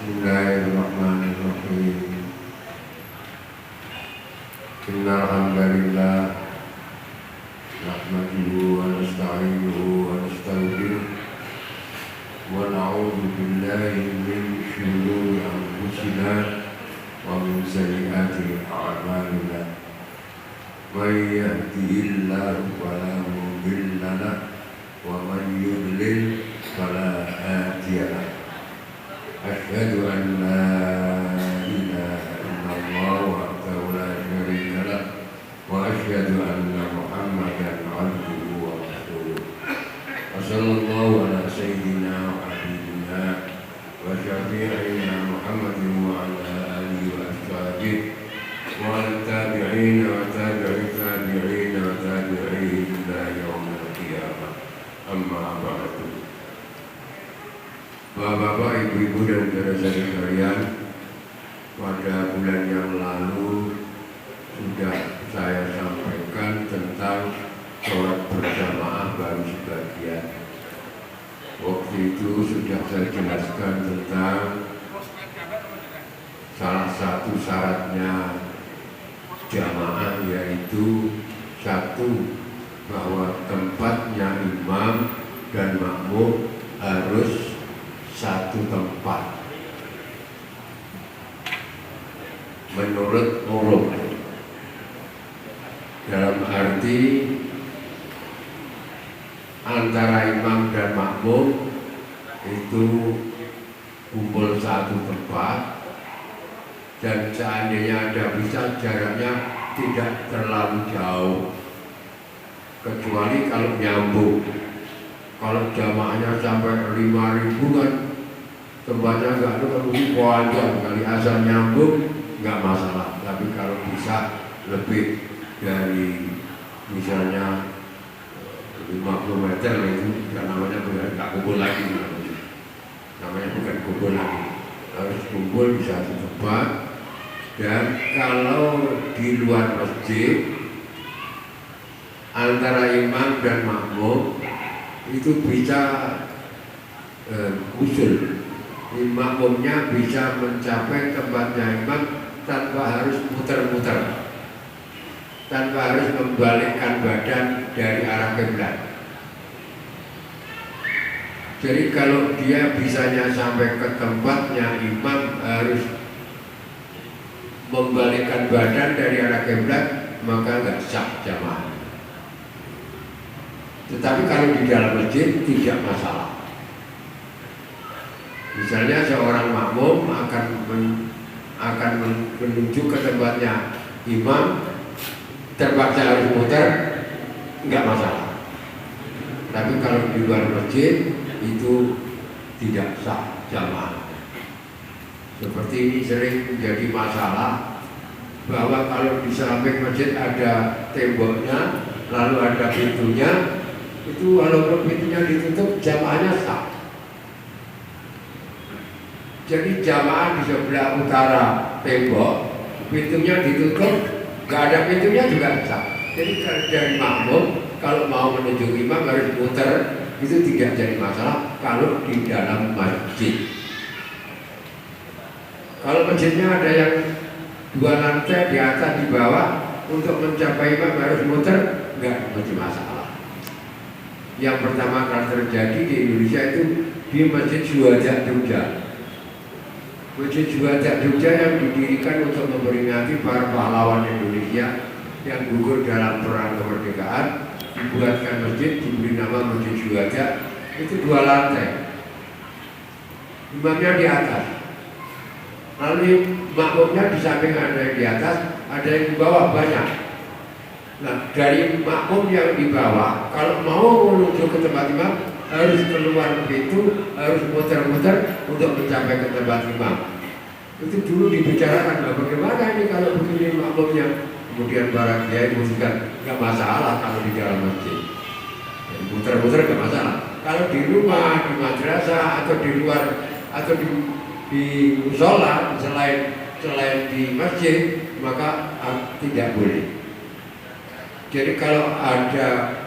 Bismillahirrahmanirrahim. Innal hamdalillah nahmaduhu wa nasta'inuhu wa nastaghfiruh wa na'udzu billahi min shururi anfusina wa min sayyiati a'malina. May yahdihillahu fala mudilla lahu wa man yudlil fala hadiya lahu. Asyhadu an la ilaha illallah wahdahu la syarika lahu wa asyhadu anna Muhammadan abduhu wa rasuluh. Wa sallallahu ala sayyidina wa habibina wa syafi'ina Muhammadin wa ala alihi wa ashabihi wa ala tabi'ina wa tabi'i tabi'ina wa tabi'ihim ila yaumil qiyamah. Amma ba'du. Bapak-bapak, ibu-ibu dan saudara sekalian, pada bulan yang lalu sudah saya sampaikan tentang sholat berjamaah baru sebagian. Waktu itu sudah saya jelaskan tentang salah satu syaratnya jamaah, yaitu satu, bahwa tempatnya imam dan makmum harus satu tempat menurut urut, dalam arti antara imam dan makmum itu kumpul satu tempat, dan seandainya ada bisa jaraknya tidak terlalu jauh, kecuali kalau nyambung. Kalau jamaahnya sampai 5.000 kan tempatnya nggak ada, mungkin panjang kali, asal nyambung nggak masalah. Tapi kalau bisa lebih dari misalnya 50 meter itu namanya bukan nggak kumpul lagi, namanya bukan kumpul lagi, harus kumpul di satu tempat. Dan kalau di luar masjid antara imam dan makmum itu bisa usul, makmumnya bisa mencapai tempatnya imam tanpa harus muter-muter, tanpa harus membalikkan badan dari arah kiblat. Jadi kalau dia bisanya sampai ke tempatnya imam harus membalikkan badan dari arah kiblat, maka nggak sah jamaah. Tetapi kalau di dalam masjid tidak masalah. Misalnya seorang makmum akan menuju ke tempatnya imam, terpaksa harus muter, nggak masalah. Tapi kalau di luar masjid itu tidak sah jamaah. Seperti ini sering menjadi masalah, bahwa kalau di samping masjid ada temboknya, lalu ada pintunya, itu walaupun pintunya ditutup, jamaahnya sah. Jadi jamaah di sebelah utara tembok, pintunya ditutup, nggak ada pintunya juga sah. Jadi dari makmum kalau mau menuju imam harus muter, itu tidak jadi masalah kalau di dalam masjid. Kalau masjidnya ada yang 2 lantai, di atas di bawah, untuk mencapai imam harus muter, nggak menjadi masalah. Yang pertama kali terjadi di Indonesia itu di Masjid Syuhada Jogja. Masjid Syuhada Jogja yang didirikan untuk memperingati para pahlawan Indonesia yang gugur dalam perang kemerdekaan, dibuatkan masjid, diberi nama Masjid Syuhada. Itu 2 lantai, imamnya di atas, lalu makmumnya di samping, ada yang di atas, ada yang di bawah, banyak. Nah, dari makmum yang di bawah, kalau mau menuju ke tempat imam harus keluar pintu, harus muter-muter untuk mencapai ke tempat imam. Itu dulu dibicarakan, bagaimana ini kalau begini makmumnya. Kemudian para kiai memutuskan nggak masalah kalau di dalam masjid, jadi muter-muter nggak masalah. Kalau di rumah, di madrasah, atau di luar, atau di musola selain di masjid, maka tidak boleh. Jadi kalau ada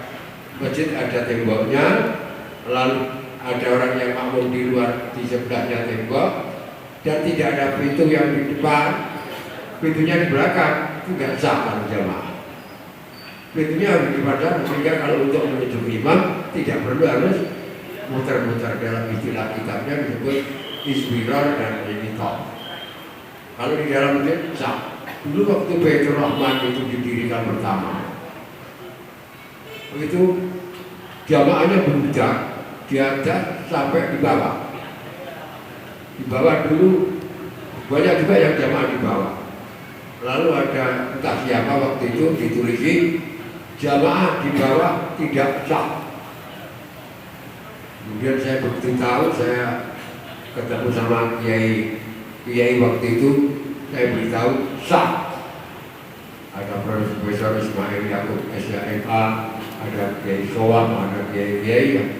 masjid ada temboknya, lalu ada orang yang makmum di luar di sebelahnya tembok, dan tidak ada pintu yang di depan, pintunya di belakang, itu nggak sah kalau jamaah. Pintunya harus di depan, sehingga kalau untuk menuju imam tidak perlu harus muter-muter. Dalam istilah kitabnya disebut isbiror dan initol. Kalau di dalam masjid sah. Dulu waktu Baitur Rahman itu didirikan pertama, itu jamaahnya berudak, di atas sampai di bawah. Di bawah dulu banyak juga yang jamaah di bawah. Lalu ada entah siapa waktu itu ditulisi jamaah di bawah tidak sah. Kemudian saya begitu tahu, saya ketemu sama kiai waktu itu, saya beritahu sah. Ada Profesor Ismail Yakub SHMA, ada Kiai Soam, ada kiai-kiai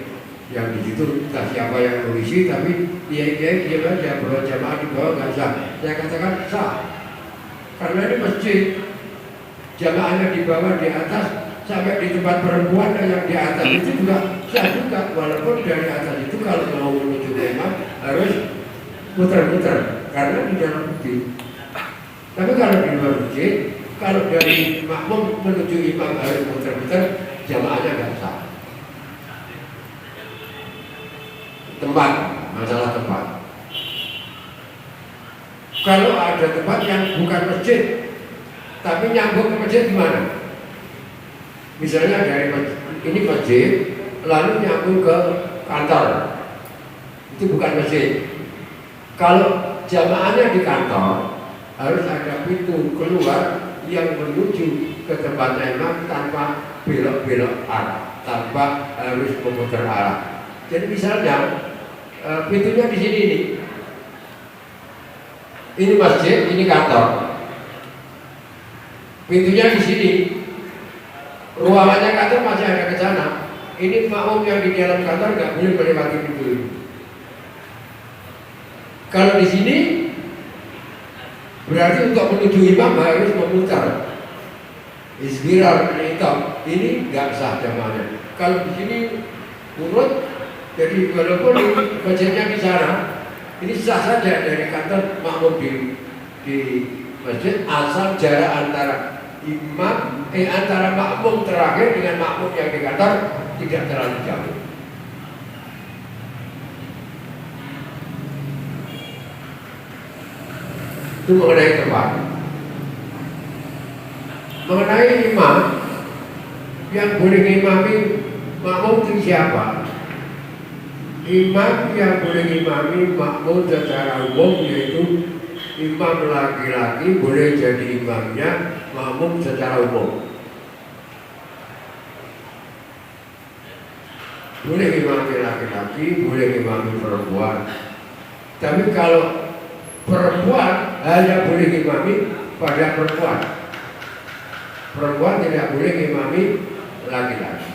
yang di situ entah siapa yang tulisi, tapi kiai-kiai dia baca bahwa jamaah di bawah nggak sah. Saya katakan sah, karena ini masjid, jamaahnya di bawah, di atas, sampai di tempat perempuan yang di atas itu juga sah juga, walaupun dari atas itu kalau mau menuju imam harus muter-muter karena di dalam masjid. Tapi kalau di luar masjid, kalau dari makmum menuju imam harus muter-muter, jamaahnya nggak sah. Tempat, masalah tempat. Kalau ada tempat yang bukan masjid, tapi nyambung ke masjid gimana? Misalnya dari ini masjid, lalu nyambung ke kantor, itu bukan masjid. Kalau jamaahnya di kantor, harus ada pintu keluar yang menuju ke tempatnya imam tanpa belok-belok arah, tanpa harus memutar arah. Jadi misalnya pintunya di sini nih, ini masjid, ini kantor, pintunya di sini, ruangannya kantor masih ada ke sana. Ini makmum yang di dalam kantor nggak boleh melewati pintu ini. Kalau di sini berarti untuk menuju imam harus memutar. Isbirar ini nggak sah jamaahnya. Kalau di sini urut, jadi walaupun masjidnya di sana, ini sah saja dari kantor makmum di masjid, asal jarak antara antara makmum terakhir dengan makmum yang di kantor tidak terlalu jauh. Itu mengenai tempat. Mengenai imam, yang boleh ngimami makmum itu siapa? Imam yang boleh ngimami makmum secara umum yaitu imam laki-laki boleh jadi imamnya makmum secara umum. Boleh ngimami laki-laki, boleh ngimami perempuan. Tapi kalau perempuan hanya boleh ngimami pada perempuan. Perempuan tidak boleh ngimami laki-laki.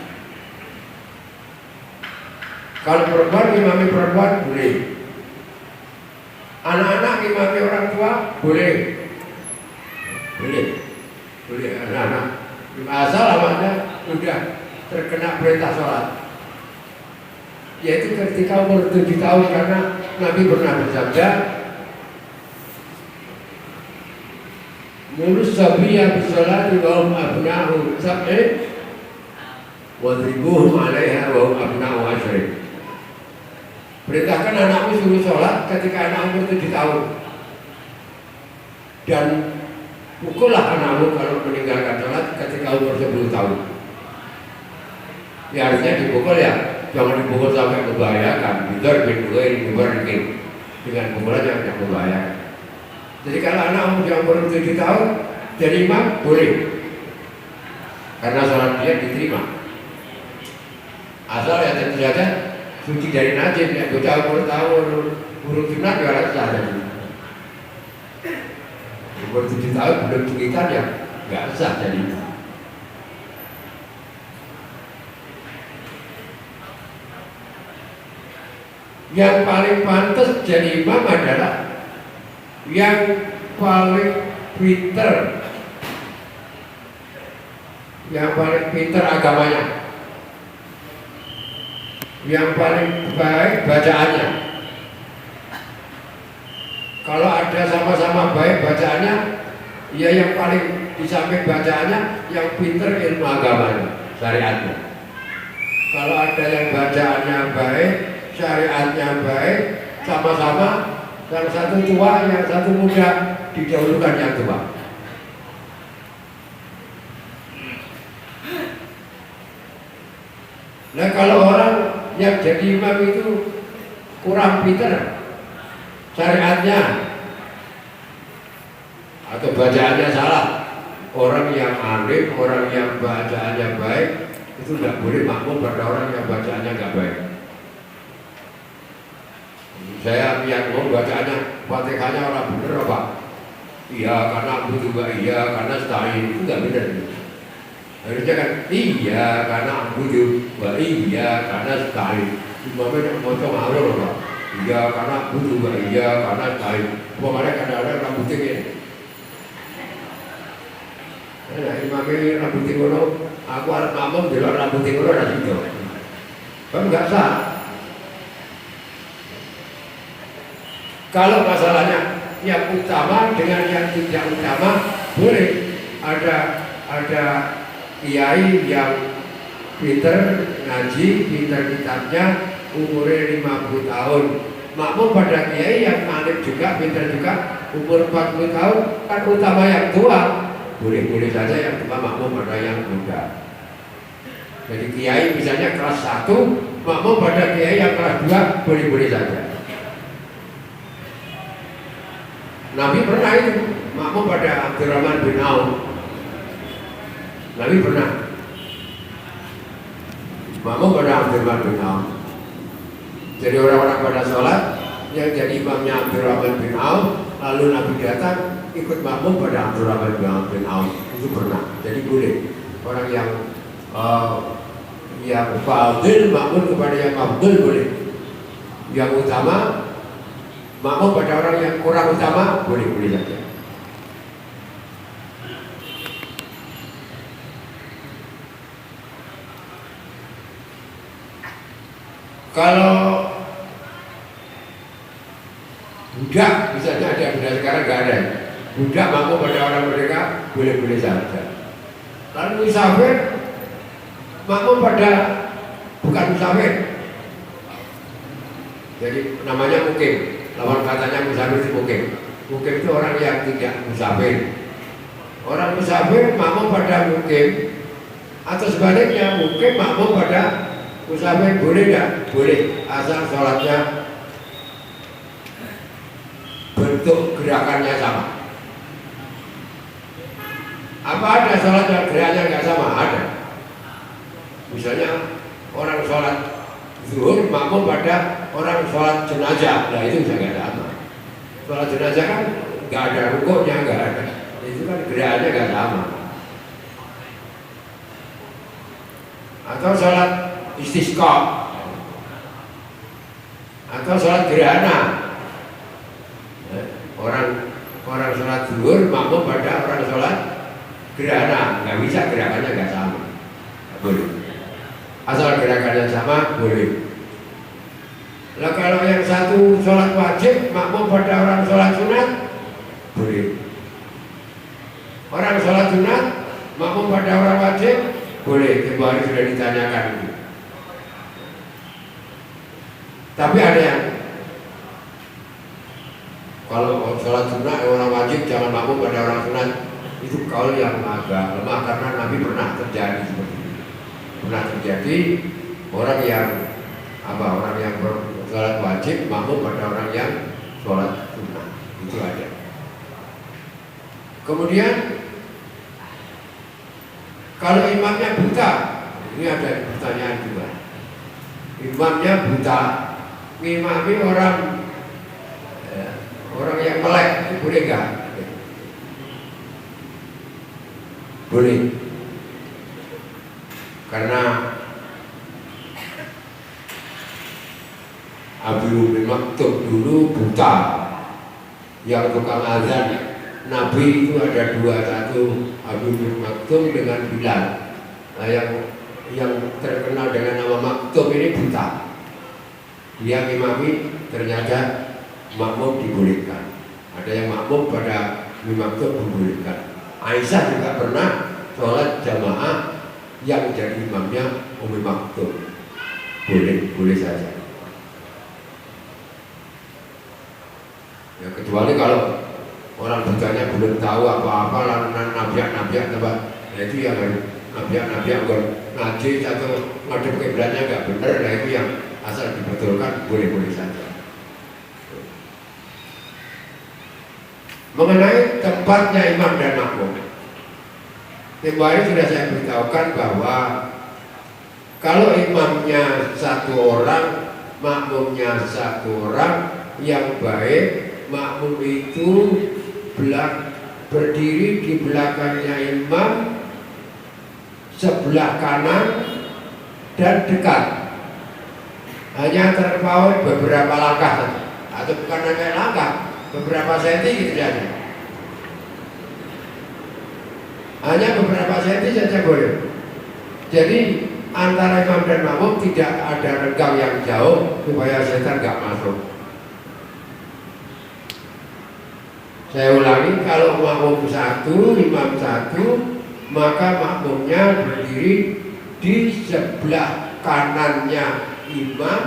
Kalau perempuan ngimami perempuan boleh. Anak-anak ngimami orang tua boleh. Boleh anak-anak. Asal awalnya sudah terkena perintah sholat. Yaitu ketika umur 7 tahun, karena Nabi pernah bersabda, Mulus sabiya bisolati wa hum abna'u sab'i wadribuhum 'alaiha wa hum abna'u asyri. Perintahkan anakmu suruh sholat ketika anak umur 7 tahun, dan pukullah anakmu kalau meninggalkan sholat ketika umur 10 tahun. Ya harusnya dipukul ya, jangan dipukul sampai membahayakan. Dengan pukulan yang tidak membahayakan. Jadi kalau anak umur 7 tahun jadi imam boleh, karena sholat dia diterima. Asal ya tentu saja suci dari najis, ya bocah umur tahun huruf sunat ya sah jadi. Umur 7 tahun belum cucikan ya nggak sah jadi. Yang paling pantas jadi imam adalah yang paling pinter, yang paling pinter agamanya, yang paling baik bacaannya. Kalau ada sama-sama baik bacaannya, ya yang paling di samping bacaannya, yang pinter ilmu agamanya, syariatnya. Kalau ada yang bacaannya baik, syariatnya baik, sama-sama, yang satu tua, yang satu muda, didahulukan yang tua. Nah kalau orang yang jadi imam itu kurang pinter syariatnya atau bacaannya salah, orang yang alim, orang yang bacaannya baik itu tidak boleh makmum pada orang yang bacaannya nggak baik. Saya yang mau bacaannya Fatihahnya orang bener apa? Iya karena aku juga iya karena stain itu nggak benar. Harusnya kan iya karena aku juga iya karena stain. Imamnya mau coba apa? Iya karena aku juga iya karena stain. Pokoknya kadang-kadang rambutnya ini. Nah imamnya rambutnya kono, aku harus makmum di luar rambutnya kono ada situ. Kan nggak sah. Kalau masalahnya yang utama dengan yang tidak utama boleh ada kiai yang pinter ngaji, pinter kitabnya, umurnya 50 tahun. Makmum pada kiai yang alim juga, pinter juga, umur 40 tahun, kan utama yang tua. Boleh-boleh saja yang tua makmum pada yang muda. Jadi kiai misalnya kelas 1, makmum pada kiai yang kelas 2, boleh-boleh saja. Nabi pernah itu makmum pada Abdurrahman bin Auf. Nabi pernah makmum pada Abdurrahman bin Auf. Jadi orang-orang pada sholat yang jadi imamnya Abdurrahman bin Auf, lalu Nabi datang ikut makmum pada Abdurrahman bin Auf. Itu pernah. Jadi boleh orang yang fadil makmum kepada yang afdal boleh. Yang utama makmum pada orang yang kurang utama boleh-boleh saja. Kalau budak, misalnya ada budak sekarang nggak ada. Budak makmum pada orang mereka boleh-boleh saja. Lalu musafir makmum pada bukan musafir. Jadi namanya mukim. Lawan katanya musafir itu mukim. Mukim itu orang yang tidak musafir. Orang musafir makmum pada mukim, atau sebaliknya mukim makmum pada musafir, boleh nggak? Boleh, asal sholatnya bentuk gerakannya sama. Apa ada sholat yang gerakannya nggak sama? Ada. Misalnya orang sholat zuhur makmum pada orang sholat jenazah, nah itu jangan sama. Sholat jenazah kan nggak ada rukuknya, nggak ada, itu kan gerakannya nggak sama. Atau sholat istisqa, atau sholat gerhana, orang sholat zuhur makmum pada orang sholat gerhana, nggak bisa, gerakannya nggak sama, nggak boleh. Asal gerakannya sama boleh. Lah kalau yang satu sholat wajib makmum pada orang sholat sunat boleh. Orang sholat sunat makmum pada orang wajib boleh. Kemarin sudah ditanyakan itu. Tapi ada yang kalau sholat sunat orang wajib jangan makmum pada orang sunat, itu kaul yang agak lemah karena Nabi pernah terjadi seperti itu. Pernah terjadi orang yang sholat wajib makmum pada orang yang sholat sunnah, itu ada. Kemudian kalau imamnya buta, ini ada pertanyaan juga. Imamnya buta, ngimami orang yang melek, itu boleh nggak? Boleh. Karena Abu bin Maktum dulu buta, yang tukang azan Nabi itu ada dua, satu Abu bin Maktum dengan Bilal. Nah, yang terkenal dengan nama Maktum ini buta. Dia imami, ternyata makmum dibolehkan. makmum pada Umi Maktum membolehkan. Aisyah juga pernah sholat jamaah yang jadi imamnya Umi Maktum. Boleh saja. Ya, kecuali kalau orang bertanya belum tahu apa-apa lalu nabiak tempat, nah itu yang nabiak najis atau ngadep kiblatnya nggak benar, nah itu yang asal dibetulkan boleh saja. Mengenai tempatnya imam dan makmum, kemarin sudah saya beritahukan bahwa kalau imamnya satu orang, makmumnya satu orang, yang baik makmum itu berdiri di belakangnya imam sebelah kanan dan dekat, hanya terpaut beberapa langkah atau bukan hanya langkah, beberapa senti gitu saja, hanya beberapa senti saja boleh. Jadi antara imam dan makmum tidak ada renggang yang jauh supaya setan nggak masuk. Saya ulangi, kalau makmum satu, imam satu, maka makmumnya berdiri di sebelah kanannya imam,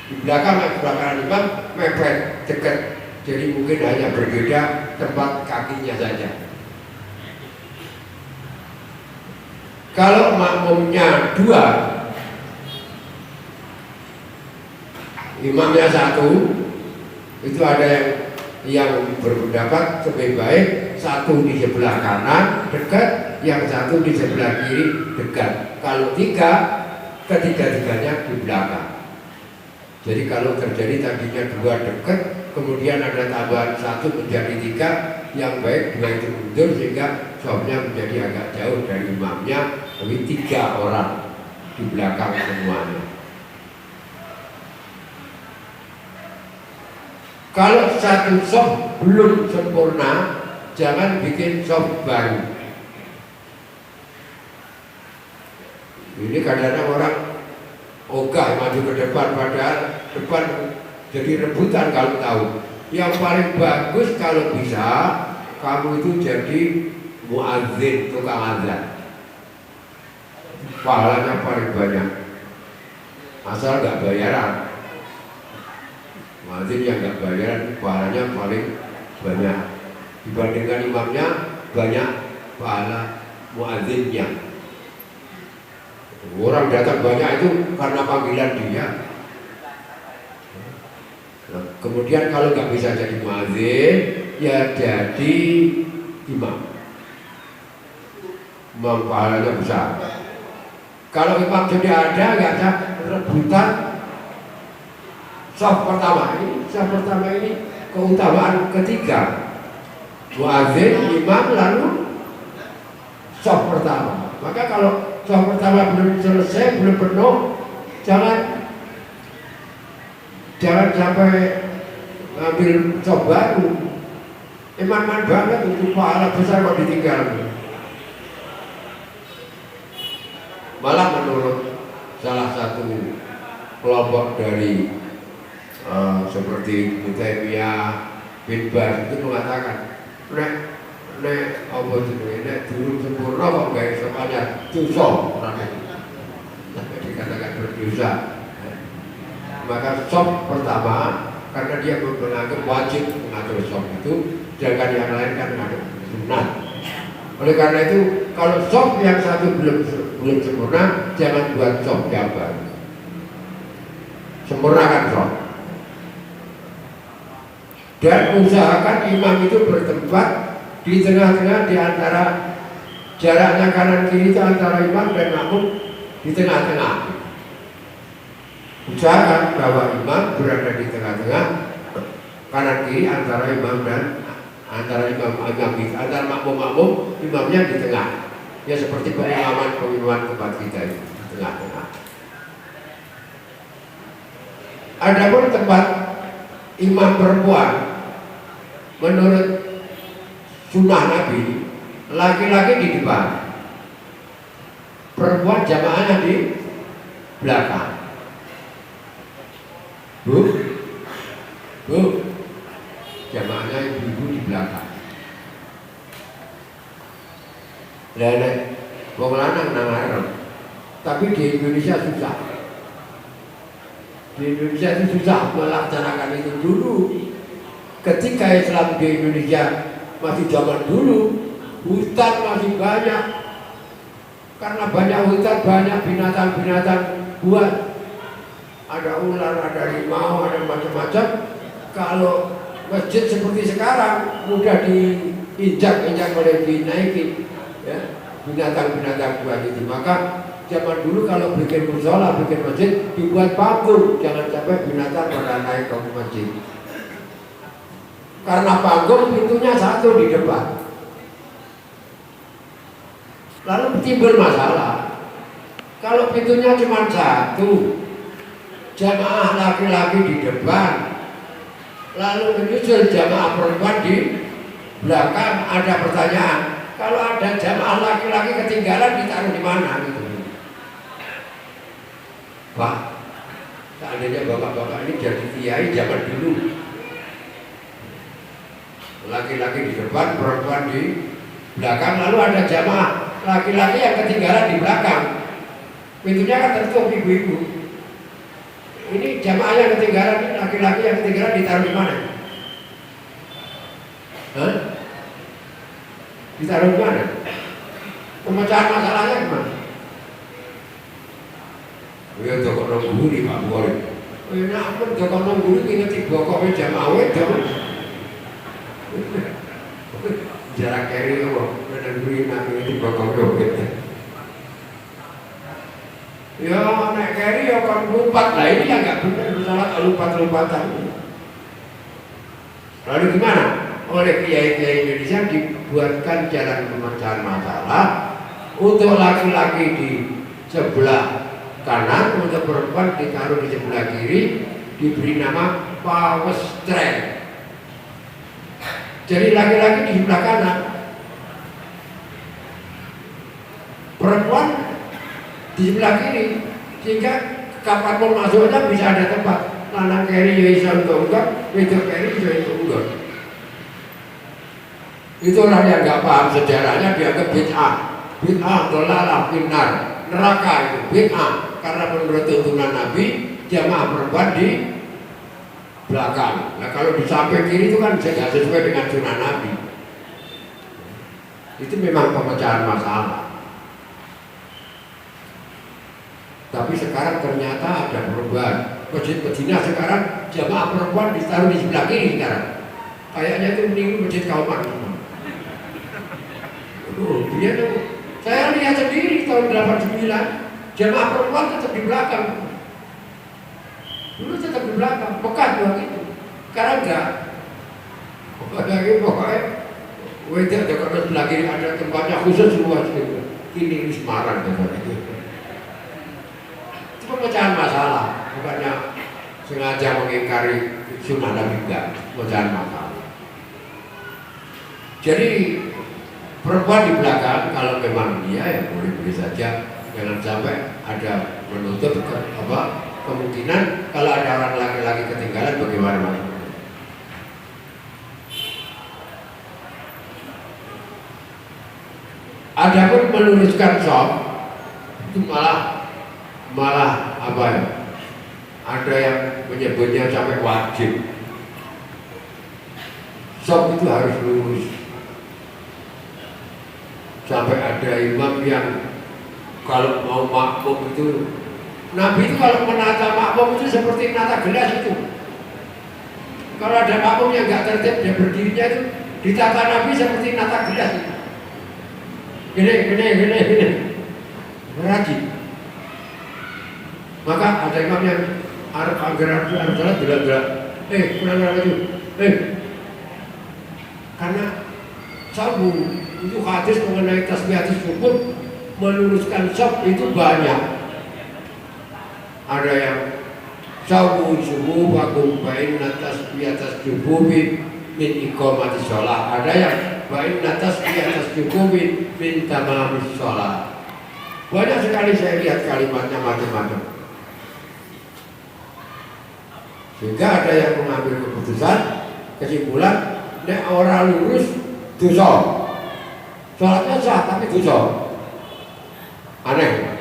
di belakang kanan imam mepet dekat. Jadi mungkin hanya berbeda tempat kakinya saja. Kalau makmumnya dua, imamnya satu, itu ada yang berpendapat lebih baik satu di sebelah kanan dekat, yang satu di sebelah kiri dekat. Kalau tiga, ketiga-tiganya di belakang. Jadi kalau terjadi tadinya dua dekat, kemudian ada tambahan satu menjadi tiga, yang baik dua itu mundur sehingga shofnya menjadi agak jauh dari imamnya. Tapi tiga orang di belakang semuanya. Kalau satu shof belum sempurna, jangan bikin shof baru. Ini kadang-kadang orang ogah maju ke depan, padahal depan jadi rebutan kalau tahu. Yang paling bagus kalau bisa, kamu itu jadi muadzin, tukang azan. Pahalanya paling banyak, asal nggak bayaran. Muadzin yang nggak bayaran pahalanya paling banyak dibandingkan imamnya, banyak pahala muadzinnya. Orang datang banyak itu karena panggilan dia. Nah, kemudian kalau nggak bisa jadi muadzin, ya jadi imam. Imam pahalanya besar. Kalau imam sudah ada, nggak ada rebutan. Shaf pertama ini keutamaan ketiga, muadzin, imam, lalu shaf pertama. Maka kalau shaf pertama belum selesai, belum penuh, jangan sampai ngambil shaf baru. Iman banget untuk pahala besar kok ditinggal. Malah menurut salah satu kelompok dari seperti Taimiyah, bin Baz itu mengatakan, nek apa dulu sempurna kok gak iso banyak dosa orang itu. Dikatakan berdosa. Maka shaf pertama, karena dia menganggap wajib mengatur shaf itu, sedangkan yang lain kan mengatur sunat. Oleh karena itu, kalau shaf yang satu belum sempurna, jangan buat shaf yang baru. Sempurnakan shaf. Dan usahakan imam itu bertempat di tengah-tengah, di antara jaraknya kanan kiri itu antara imam dan makmum di tengah-tengah. Usahakan bahwa imam berada di tengah-tengah, kanan kiri antara imam dan antara makmum, imamnya di tengah. Ya seperti pengalaman tempat kita itu di tengah-tengah. Adapun tempat imam perempuan, menurut sunnah Nabi, laki-laki di depan, perempuan jamaahnya di belakang. Bu, jamaahnya ibu-ibu di belakang. Nenek, wong lanang nang ngarep. Tapi di Indonesia susah. Di Indonesia itu susah melaksanakan itu dulu. Ketika Islam di Indonesia masih zaman dulu, hutan masih banyak. Karena banyak hutan, banyak binatang-binatang buas. Ada ular, ada harimau, ada macam-macam. Kalau masjid seperti sekarang mudah diinjak-injak oleh dinaikin, ya, binatang-binatang buas itu. Maka zaman dulu kalau bikin musola, bikin masjid dibuat pagar, jangan sampai binatang pada naik ke masjid. Karena panggung pintunya satu di depan. Lalu timbul masalah. Kalau pintunya cuma satu, jamaah laki-laki di depan, lalu menyusul jamaah perempuan di belakang, ada pertanyaan. Kalau ada jamaah laki-laki ketinggalan ditaruh di mana gitu. Pak, seandainya bapak-bapak ini jadi kiai zaman dulu, laki-laki di depan, perempuan di belakang, lalu ada jamaah laki-laki yang ketinggalan di belakang, pintunya kan tertutup ibu-ibu. Ini jamaah yang ketinggalan, ini laki-laki yang ketinggalan ditaruh di mana? Hah? Ditaruh di mana? Pemecahan masalahnya gimana? Ya dokter nongguri Pak Bukhari. Enak pun dokter nongguri ini tiba kok jamaah wedok. Jarak kiri kok, dan beri nak ini bakal dompet. Ya naik kiri ya kan lompat, lah ini yang nggak benar salat lompat-lompatan. Lalu gimana? Oleh kiai-kiai Indonesia dibuatkan jalan pemecahan masalah untuk laki-laki di sebelah kanan, untuk perempuan ditaruh di sebelah kiri, diberi nama Pawestren. Jadi laki-laki di sebelah kanan, perempuan di sebelah kiri, sehingga kapanpun masuknya bisa ada tempat. Lanang kiri ya bisa untuk enggak, wedok kiri ya untuk enggak. Itu orang yang nggak paham sejarahnya dianggap bid'ah. Bid'ah dolalah finnar, neraka itu bid'ah. Karena menurut tuntunan Nabi, jamaah perempuan di belakang. Nah kalau di samping kiri itu kan tidak sesuai dengan sunnah Nabi. Itu memang pemecahan masalah. Tapi sekarang ternyata ada perubahan. Masjid Madinah sekarang jamaah perempuan ditaruh di sebelah kiri sekarang. Kayaknya itu mending masjid Kauman. Dia tuh, saya lihat sendiri tahun 89 jamaah perempuan tetap di belakang. Dulu tetap di belakang, pekat doang itu. Sekarang enggak. Pokoknya wedok ada karena sebelah kiri ada tempatnya khusus luas gitu. Ini Semarang katanya. Itu pemecahan masalah, bukannya sengaja mengingkari sunnah Nabi, enggak, pemecahan masalah. Jadi perempuan di belakang kalau memang dia ya boleh-boleh saja, jangan sampai ada menutup kemungkinan kalau ada orang laki-laki ketinggalan bagaimana. Adapun meluruskan shop itu malah apa ya? Ada yang menyebutnya sampai wajib. Shop itu harus lurus. Sampai ada imam yang kalau mau makmum itu, Nabi itu kalau menata makmum itu seperti menata gelas itu. Kalau ada makmum yang nggak tertib, dia berdirinya itu ditata Nabi seperti menata gelas itu. Gini. Merajin. Maka ada imam yang anggaran salat berat-berat. Kurang lagi. Karena sambung itu hadis mengenai tasbihatus syukur meluruskan shop itu banyak. Ada yang sawu subuh wakum bain tasbihatus syukur min iqamati sholat. Ada yang bain tasbihatus syukur min tamamis sholat. Banyak sekali saya lihat kalimatnya macam-macam. Sehingga ada yang mengambil keputusan kesimpulan nek ora lurus dosa. Sholatnya sah tapi dosa. Aneh.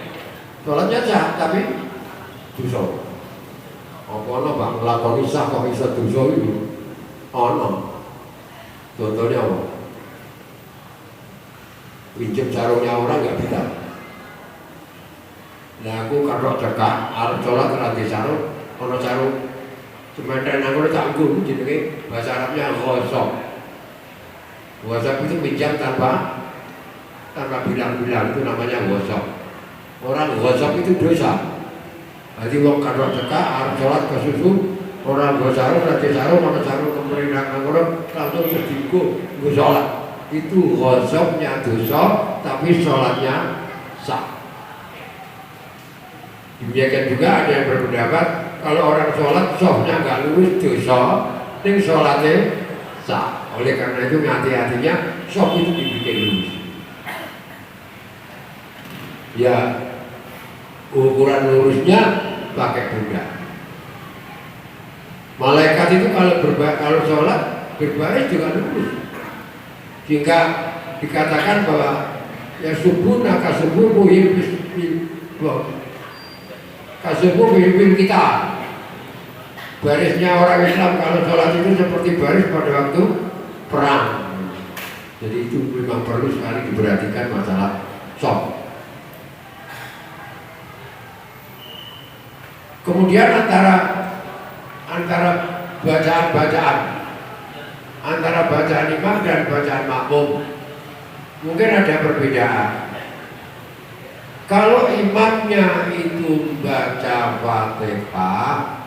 Sholatnya sah tapi dosa. Apa ana bang nglakoni sah kok iso dosa iki? Ana. Contohnya apa? Pinjam sarungnya orang nggak bisa. Nah aku kadok cekak, arep sholat nanti sarung, ana sarung sementara aku tak anggung jenenge bahasa Arabnya ghosok. Ghosok itu pinjam tanpa bilang-bilang, itu namanya ghosok. Orang ghosok itu dosa. Jadi wong kadok cekak arep sholat kesusu, orang nggo sarung nanti sarung, ana sarung kemerintah ngono langsung sedinggo nggo sholat. Itu ghosoknya dosa tapi sholatnya sah. Demikian juga ada yang berpendapat kalau orang sholat sohnya nggak lurus dosa, ning sholatnya sah. Oleh karena itu hati-hatinya soh itu dibikin lurus. Ya ukuran lurusnya pakai pundak. Malaikat itu kalau sholat berbaris juga lurus. Sehingga dikatakan bahwa ya subuh naka subuh kasubuh pimpin kita. Barisnya orang Islam kalau sholat itu seperti baris pada waktu perang. Jadi itu memang perlu sekali diperhatikan masalah shaf. Kemudian antara bacaan-bacaan antara bacaan imam dan bacaan makmum mungkin ada perbedaan. Kalau imamnya itu baca Fatihah,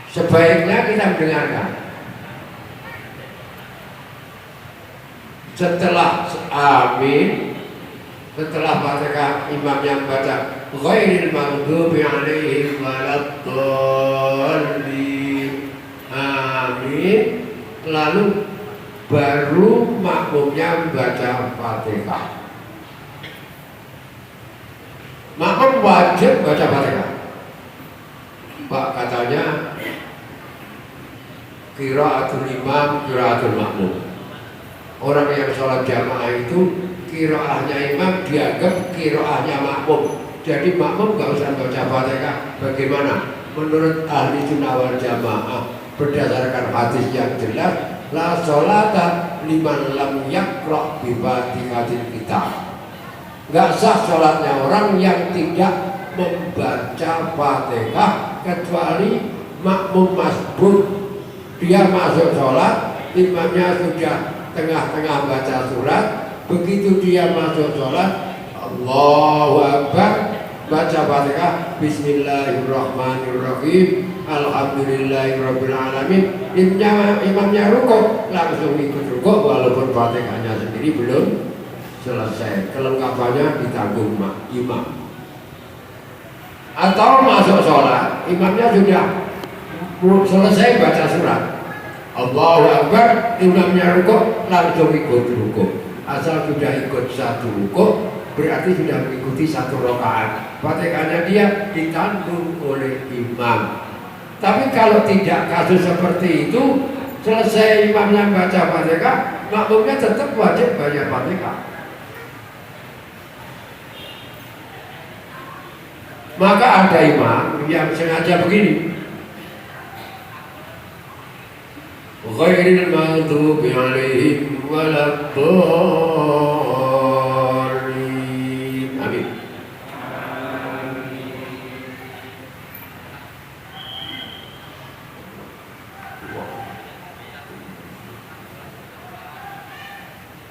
sebaiknya kita mendengarkan. Setelah amin, setelah Fatihah imamnya baca ghairil maghdubi 'alaihim waladdallin, amin, lalu baru makmumnya baca Fatihah. Makmum wajib baca Fatihah. Pak katanya qiraatul imam, qiraatul makmum. Orang yang sholat jamaah itu qiraahnya imam dianggap qiraahnya makmum. Jadi makmum nggak usah baca Fatihah. Bagaimana? Menurut ahli sunnah wal jamaah berdasarkan hadis yang jelas, la sholata liman lam yaqra bi Fatihatil kitab. Nggak sah sholatnya orang yang tidak membaca Fatihah kecuali makmum masbuk. Dia masuk sholat, imamnya sudah tengah-tengah baca surat. Begitu dia masuk sholat, Allahu Akbar, baca Fatihah, Bismillahirrahmanirrahim, Alhamdulillahirabbil alamin. Imamnya rukuk, langsung ikut rukuk walaupun Fatihahnya sendiri belum selesai. Kelengkapannya ditanggung imam. Atau masuk sholat, imamnya sudah selesai baca surat, Allahu Akbar, imamnya rukuk, langsung ikut rukuk. Asal sudah ikut satu rukuk, berarti sudah mengikuti satu rakaat. Fatihahnya dia ditanggung oleh imam. Tapi kalau tidak kasus seperti itu, selesai imamnya baca Fatihah, makmumnya tetap wajib baca Fatihah. Maka ada imam yang sengaja begini, ghairil maghdubi 'alaihim waladdallin. Amin.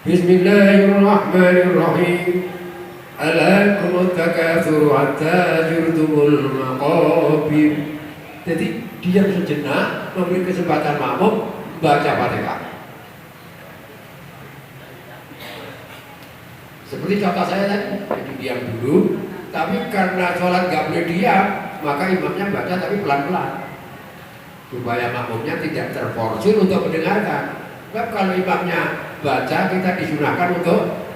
Bismillahirrahmanirrahim. Alakumut takatsur hatta zurtumul maqabir. Jadi diam sejenak, memberi kesempatan makmum baca Fatihah. Seperti contoh saya tadi, jadi diam dulu. Tapi karena sholat nggak boleh diam, maka imamnya baca tapi pelan-pelan, supaya makmumnya tidak terforsir untuk mendengarkan. Sebab kalau imamnya baca, kita disunahkan untuk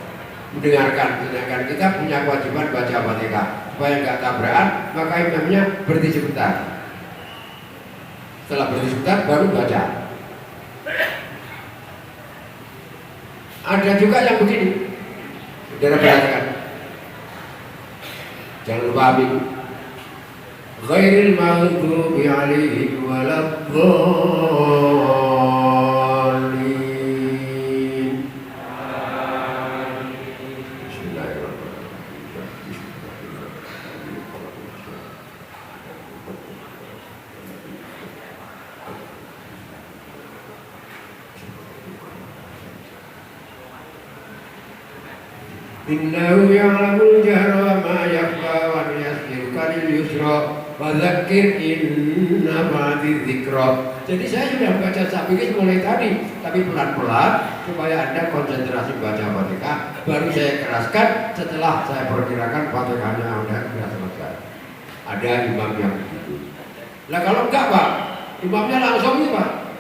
mendengarkan. Sedangkan kita punya kewajiban baca Fatihah. Supaya nggak tabrakan, maka imamnya berhenti sebentar. Setelah berhenti sebentar baru baca. Ada juga yang begini. Saudara perhatikan. Jangan lupa amin. Ghairil maghdubi 'alaihim waladdallin. Innahu ya'lamul jahra wa ma yakhfa wa yasirka lil yusra wa dzakir inna ba'di dzikra. Jadi saya sudah baca sabikis mulai tadi, tapi pelan-pelan supaya Anda konsentrasi baca Fatihah. Baru saya keraskan setelah saya perkirakan Fatihahnya Anda sudah selesai. Ada imam yang begitu. Lah kalau enggak Pak, imamnya langsung ini Pak.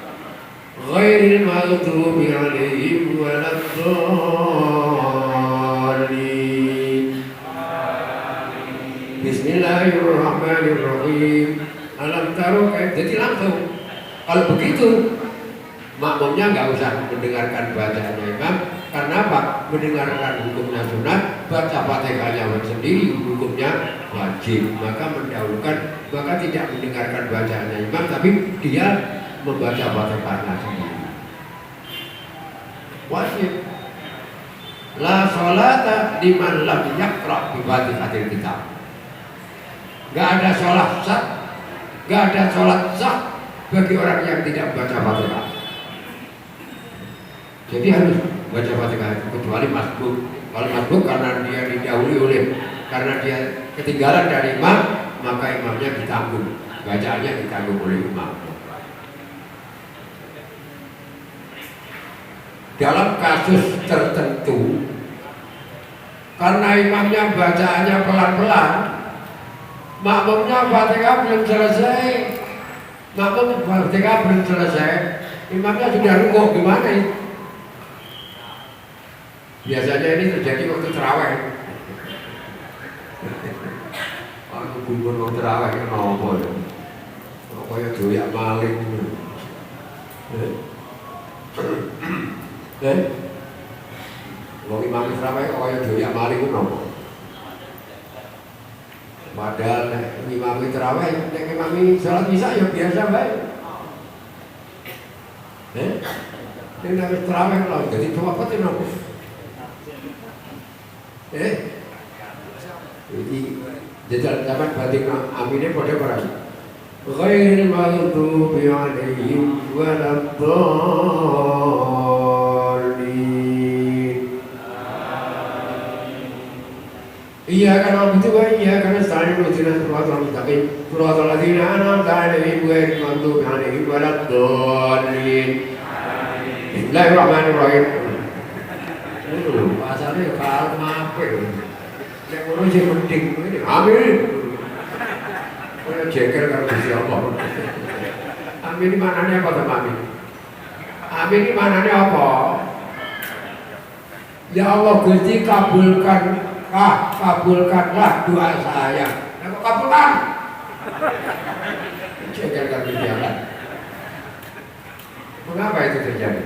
Ghairil maghdubi 'alaihim waladdallin. Bismillahirrahmanirrahim. Alam taro jadi langsung. Kalau begitu makmumnya nggak usah mendengarkan bacaannya imam. Karena apa? Mendengarkan hukumnya sunat, baca Fatihahnya sendiri hukumnya wajib. Maka mendahulukan, maka tidak mendengarkan bacaannya imam, tapi dia membaca Fatihahnya sendiri. Wajib. La sholata liman lam yaqra bi Fatihatil kitab. Gak ada sholat sah, gak ada sholat sah bagi orang yang tidak membaca Fatihah. Jadi harus baca Fatihah, kecuali masbuk. Kalau masbuk karena dia didahului oleh, karena dia ketinggalan dari imam, maka imamnya ditanggung, bacaannya ditanggung oleh imam. Dalam kasus tertentu, karena imamnya bacaannya pelan-pelan, makmumnya Fatihah belum selesai, makmum Fatihah belum selesai, imamnya sudah rukuk, gimana ini? Biasanya ini terjadi waktu terawih. Waktu kumpul waktu terawih kan apa ya? Apa ya doyak maling? Wong imam terawih kaya doyak maling ku napa? Padahal nek imam terawih, nek imam salat isya ya biasa bae. Nek nek terawih lho dadi apa te napa? Jadi jajal zaman batik amine padha parang ghairil maghdubi 'alaihim waladdallin. Iyyaka na'budu wa iyyaka nasta'in ihdinas siratal mustaqim siratal ladzina an'amta 'alaihim ghairil maghdubi 'alaihim waladdallin. Bismillahirrahmanirrahim. Asalnya kalau apa ya? Yang ngono sih penting ini. Amin. Kaya jeker karo Gusti Allah. Amin ini maknanya apa to, Amin? Amin ini maknanya apa? Ya Allah Gusti kabulkanlah doa saya. Aku kabulkan. Jeker karo Gusti Allah. Mengapa itu terjadi?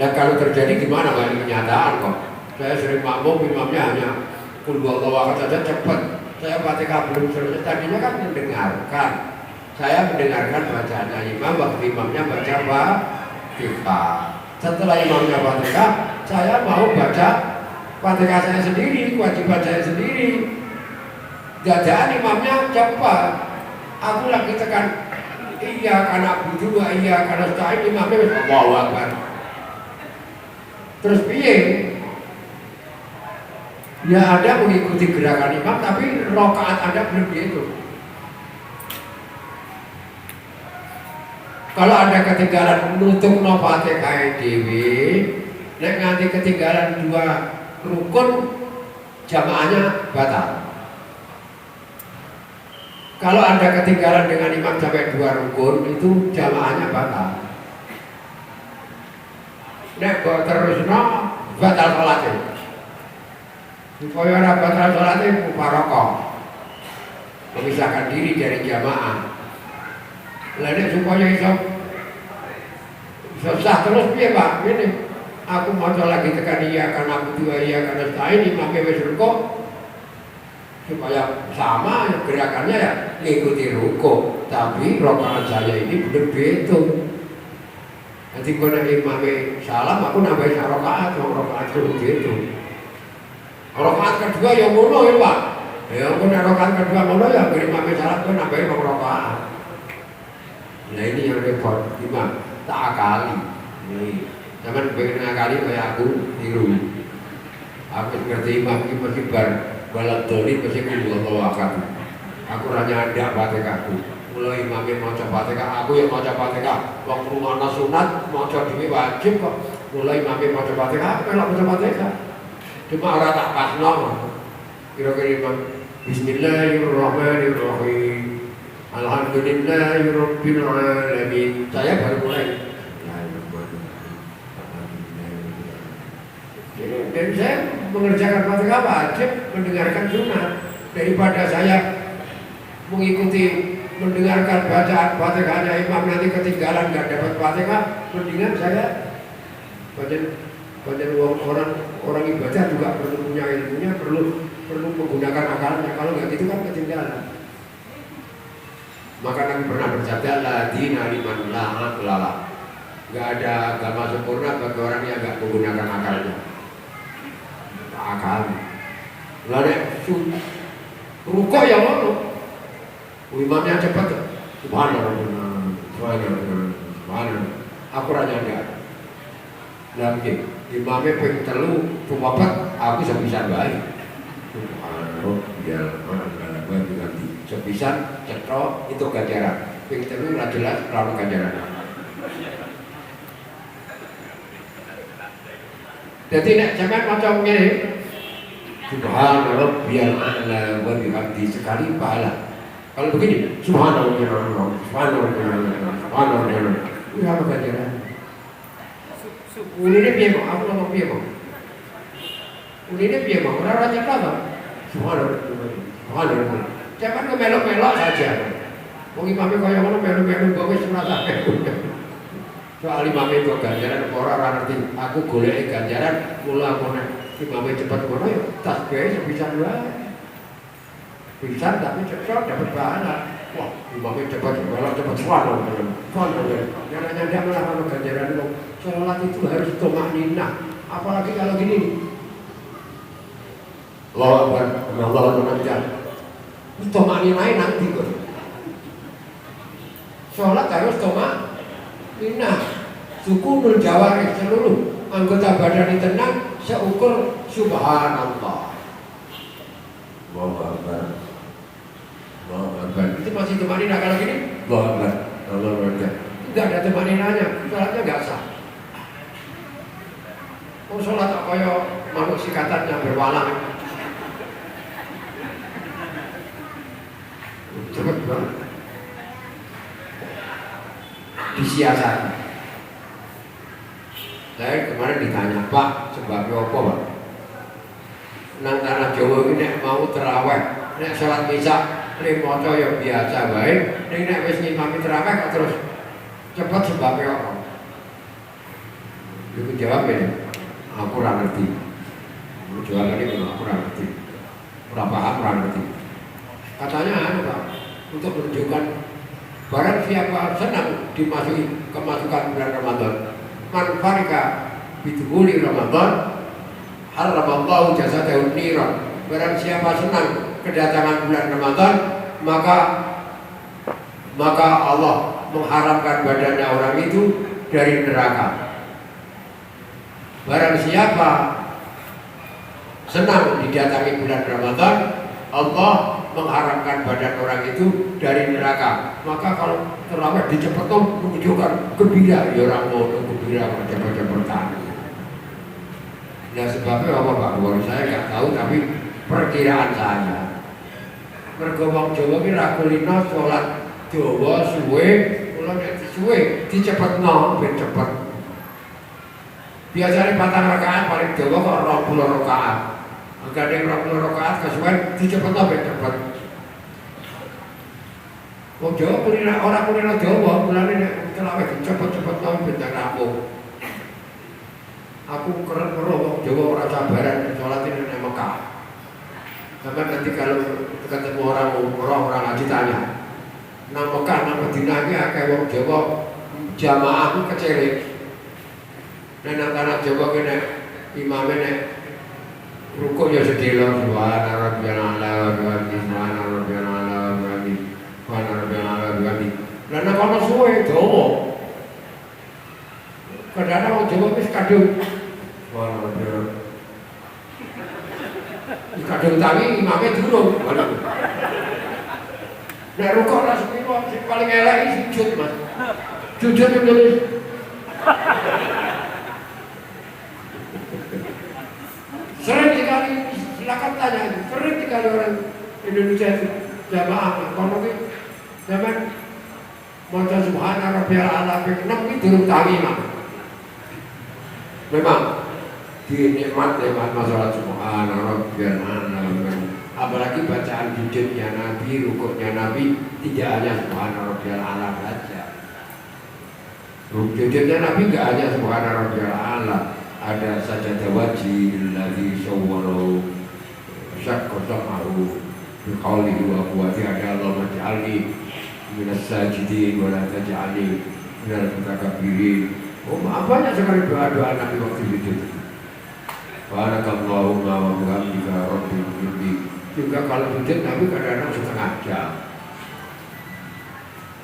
Dan kalau terjadi gimana Pak? Ini kenyataan kok. Saya sering makmum, imamnya hanya qul huwallahu ahad saja cepat. Saya Fatihah belum selesai. Tadinya kan mendengarkan. Saya mendengarkan bacaannya imam waktu imamnya baca Fatihah. Setelah imamnya Fatihah, saya mau baca Fatihah saya sendiri, kewajiban saya sendiri. Jajaan imamnya cepat. Aku lagi tekan iya karena budu, iya karena nasta'in, imamnya Allahu Akbar. Terus piye? Ya Anda mengikuti gerakan imam, tapi rakaat Anda belum dihitung. Kalau Anda ketinggalan nutuk no Fatihah dhewe, nek nganti ketinggalan 2 rukun, jamaahnya batal. Kalau Anda ketinggalan dengan imam sampai 2 rukun, itu jamaahnya batal. Nek kok terusno batal salate. Supaya ora batal salate mufaroqah. Memisahkan diri dari jamaah. Lah nek supaya iso Susah terus piye Pak? Ini aku maca lagi tekan iya kan aku dua iya kan ini imamnya wis rukuk supaya sama gerakannya ya ngikuti rukuk, tapi rakaat saya ini bener beda. Nanti kalau imamnya salam aku nambahin rakaat itu. Rakaat kedua ya ngono ya Pak. Ya aku rakaat kedua ngono ya imamnya salam aku nambahin rakaat. Nah ini yang repot imam tak akali. Ini zaman pengen ngakali kayak aku tiru. Aku ngerti imam ini masih balap doli masih kudu akad. Aku hanya ada Fatihahku. Mulai imamnya maca Fatihah, aku yang maca Fatihah. Wong rumana sunat maca dhewe wajib kok. Mulai imamnya maca Fatihah, aku maca Fatihah. Cuma ora tak pasno. Kira-kira imam Bismillahirrahmanirrahim. Alhamdulillahirabbil alamin. Saya baru mulai. Dan saya mengerjakan Fatihah wajib mendengarkan sunnah daripada saya mengikuti mendengarkan bacaan Fatihahnya imam nanti ketinggalan nggak dapat Fatihah. Mendingan saya banyak orang ibadah juga perlu punya ilmunya, perlu menggunakan akalnya. Kalau nggak gitu kan ketinggalan. Maka Nabi pernah bersabda, la dina liman la aqlala. Nggak ada agama sempurna bagi orang yang nggak menggunakan akalnya. Akal. Lalu rukuk ya ngono. Imamnya cepat. Subhanallah. Aku ranya enggak. Lah piye? Imamnya ping 3 4 aku sebisa bae. Subhanallah ya Allah ganti. Sebisa cetok itu ganjaran. Ping 3 ora jelas lalu ganjaran. Jadi nek sampean maca ngene Subhanallah bial a'la wa bihamdi sekali pahala. Kalau begini Subhanallah subhanallah ini apa ganjaran? Unine piye kok? Aku ngomong piye kok? Unine piye kok? Ora nyekel kok. Subhanallah. Jangan kemelok-melok saja. Wong imame kaya ngono melu-melu kok wis ora sampe. Soal imame kok ganjaran ora ngerti. Aku golek ganjaran mula ngono. Imame cepet ngono ya tas gawe sebisa wae. Bisa tapi cepet dapat pahala. Wah, imame cepet malah cepet suara. Jangan dia malah kalau ganjaran kok. Salat itu harus tumakninah. Apalagi kalau gini. Allahu Akbar, Allahu Akbar. Tumakninah nanti kok. Salat harus tumakninah. Sukunul jawarih seluruh anggota badan tenang seukur subhanallah. Allahu Akbar. Allahu Akbar. Itu masih tumakninah kalau gini? Allahu Akbar. Allahu Akbar. Enggak ada tumakninahnya, salatnya enggak sah. Oh salat kok kaya manuk sikatan yang berwalang. Cepet banget. Disiasati. Saya kemarin ditanya, Pak, sebabnya apa Pak? Nang tanah Jawa ini mau terawih, nek sholat isya, nek maca ya biasa baik, nek wis ngimami terawih kok terus cepet sebabnya apa? Aku jawab ya, aku ora ngerti. Jawabannya aku ora ngerti, ora paham, ora ngerti. Katanya anu Pak, untuk menunjukkan barang siapa senang kemasukan bulan Ramadan. Man farika bidhuli Ramadan haramallahu jasadahu niran. Barang siapa senang kedatangan bulan Ramadan, maka Allah mengharamkan badannya orang itu dari neraka. Barang siapa senang didatangi bulan Ramadan, Allah mengharamkan badan orang itu dari neraka. Maka kalau terawih dicepetkan menunjukkan gembira, ya orang mau gembira cepet-cepetan. Nah sebabnya apa Pak Buar? Saya nggak tahu tapi perkiraan saya. Mergo wong Jawa ki ra kulino salat Jawa suwe, kula nek suwe dicepetno ben cepet. Biasane 4 rakaat paling Jawa kok 20 rakaat. Kadang 20 rakaat kesuwen dicepetno ben cepet. Wong Jawa kulino ora kulino Jawa, mulane nek terawih cepet-cepet ben rampung. Aku keren wong Jawa ora sabaran sholat ini di Mekah. Sampai nanti kalau ketemu orang haji tanya, nang Mekah nang Madinah iki akeh wong Jawa jamaah kecil. Nang tanah Jawa kene imame nek rukuk ya sedelo subhana rabbiyal a'la wa bihamdihi subhana rabbiyal a'la wa bihamdihi subhana rabbiyal a'la wa bihamdihi. Lah nek ana suwe dawa. Kadang-kadang wong Jawa wis kadung subhana rabbiyal kadung tangi imame durung. Nek rukuk ra sepiro sing paling elek iki sujud, Mas. Sujud nulis. Sering sekali, silakan tanya, sering sekali orang Indonesia itu jamaah, kalau ini zaman maca subhana rabbiyal a'la ping 6 iki durung tangi, Mas. Memang nikmat masalah subhana rabbiyal a'la, apalagi bacaan sujudnya Nabi, rukuknya Nabi tidak hanya subhana rabbiyal a'la saja. Sujudnya Nabi tidak hanya subhana rabbiyal a'la, ada sajadah wajhil ladzi sawwara syaqqa sam'ahu bi qawlihi wa quwwati ada Allahumma ij'alni minas sajidin wa la taj'alni minal mutakabbirin. Oh, banyak sekali doa-doa Nabi waktu sujud. Barakallahumma wa bihamdika rabbil alamin. Juga kalau sujud Nabi kadang-kadang setengah jam.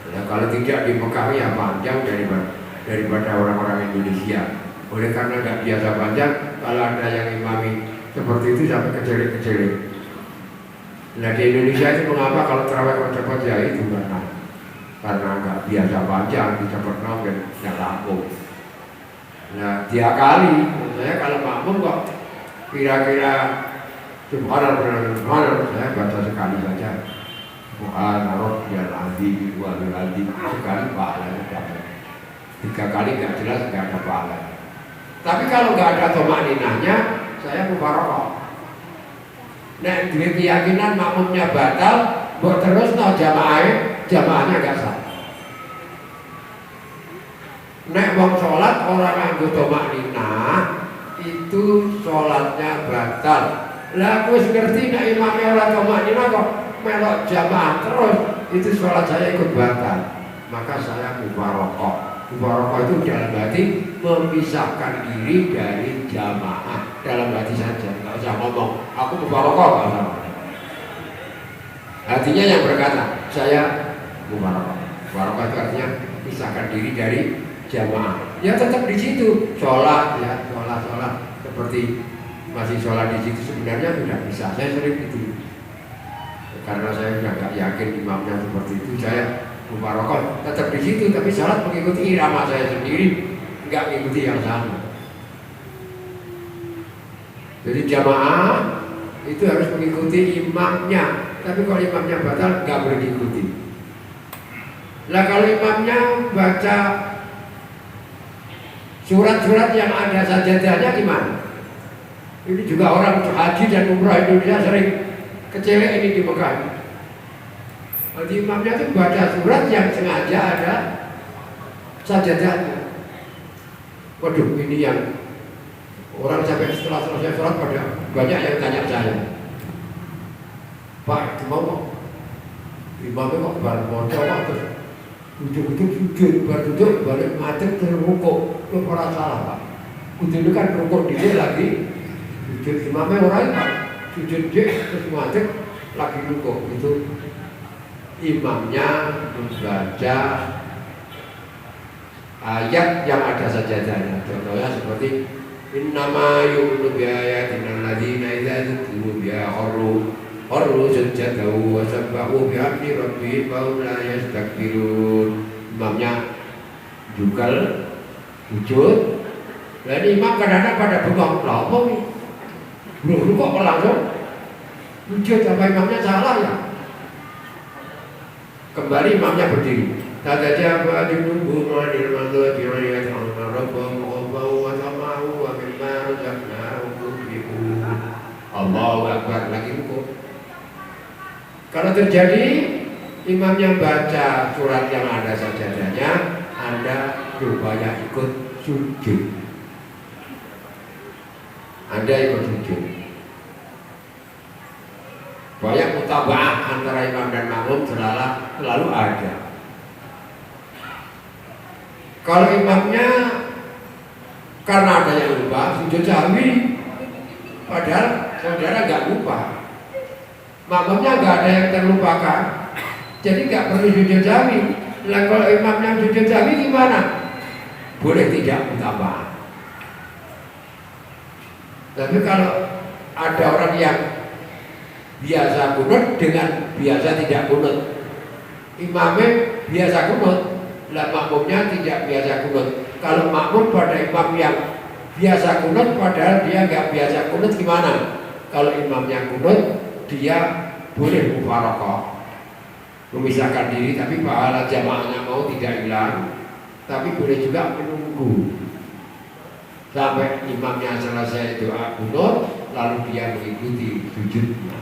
Ya, kalau tidak di Mekah ya panjang daripada orang-orang Indonesia. Oleh karena nggak biasa panjang, kalau ada yang imami seperti itu sampai kecil-kecil. Nah di Indonesia itu mengapa kalau terawih cepat ya itu karena nggak biasa panjang, bisa pernah dan nggak rampung. Nah tiap kali, saya kalau makmum kok kira-kira subhanallah saya baca sekali saja. Subhanallah ya azim wa azim sekali pahalanya dapat. 3 kali nggak jelas nggak ada pahala. Tapi kalau nggak ada tomaninahnya, saya mubarakah. Nek duwe keyakinan makmumnya batal, buat terus no jamaahnya gak sah. Nek wong sholat orang nganggo tomaninah, itu sholatnya batal. Lah aku ngerti nek imamnya ora tomaninah kok melok jamaah terus, itu sholat saya ikut batal. Maka saya mubarakah. Mubarakah itu dalam hati memisahkan diri dari jamaah, dalam hati saja, nggak usah ngomong aku mubarakah, nggak usah. Artinya yang berkata saya mubarakah. Mubarakah itu artinya pisahkan diri dari jamaah. Ya tetap di situ sholat, ya sholat seperti masih sholat di situ sebenarnya sudah bisa. Saya sering itu karena saya sudah nggak yakin imamnya seperti itu, saya mubarakah tetap di situ, tapi sholat mengikuti irama saya sendiri, nggak mengikuti yang sama. Jadi jamaah itu harus mengikuti imamnya, tapi kalau imamnya batal nggak boleh diikuti. Nah kalau imamnya baca surat-surat yang ada sajadahnya gimana? Ini juga orang haji dan umrah Indonesia sering kecelek ini di Mekah. Jadi imamnya itu baca surat yang sengaja ada sajadahnya. Waduh, ini yang orang sampai setelah selesai sholat pada banyak yang tanya saya, Pak, gimana? Imamnya kok baru mau coba terus duduk-duduk sujud, baru duduk balik madep terus rukuk, itu orang salah Pak. Itu kan rukuk dia lagi sujud, imamnya orang Pak sujud dia terus madep lagi rukuk, itu imamnya membaca ayat yang ada sajadahnya. Contohnya seperti innama yu'minu bi ayatina alladziina idza dzukiru biha kharru sujjadahu wa sabbahu bihamdi rabbihim wa hum la yastakbirun. Imamnya juga sujud. Dan imam kadang-kadang pada bengong, lah apa nih? Belum kok langsung sujud sampai imamnya salah ya. Kembali imamnya berdiri. Tatajaba junubuhum 'anil madhaji wa yad'una rabbahum khawfan wa tama'an wa mimma razaqnahum yunfiqun. Allahu Akbar, lagi rukuk. Kalau terjadi imamnya baca surat yang ada sajadahnya, Anda rupanya ikut sujud. Anda ikut sujud. Banyak mutaba'ah antara imam dan makmum selalu ada. Kalau imamnya karena ada yang lupa sujud sahwi, padahal saudara nggak lupa, makmumnya nggak ada yang terlupakan, jadi nggak perlu sujud sahwi. Lah kalau imamnya sujud sahwi gimana? Boleh tidak mutaba'ah. Tapi kalau ada orang yang biasa kunut dengan biasa tidak kunut, imamnya biasa kunut, lah makmumnya tidak biasa kunut. Kalau makmum pada imam yang biasa kunut padahal dia nggak biasa kunut gimana? Kalau imamnya kunut, dia boleh mufaroqah, memisahkan diri, tapi pahala jamaahnya mau tidak hilang, tapi boleh juga menunggu sampai imamnya selesai doa kunut, lalu dia mengikuti sujudnya.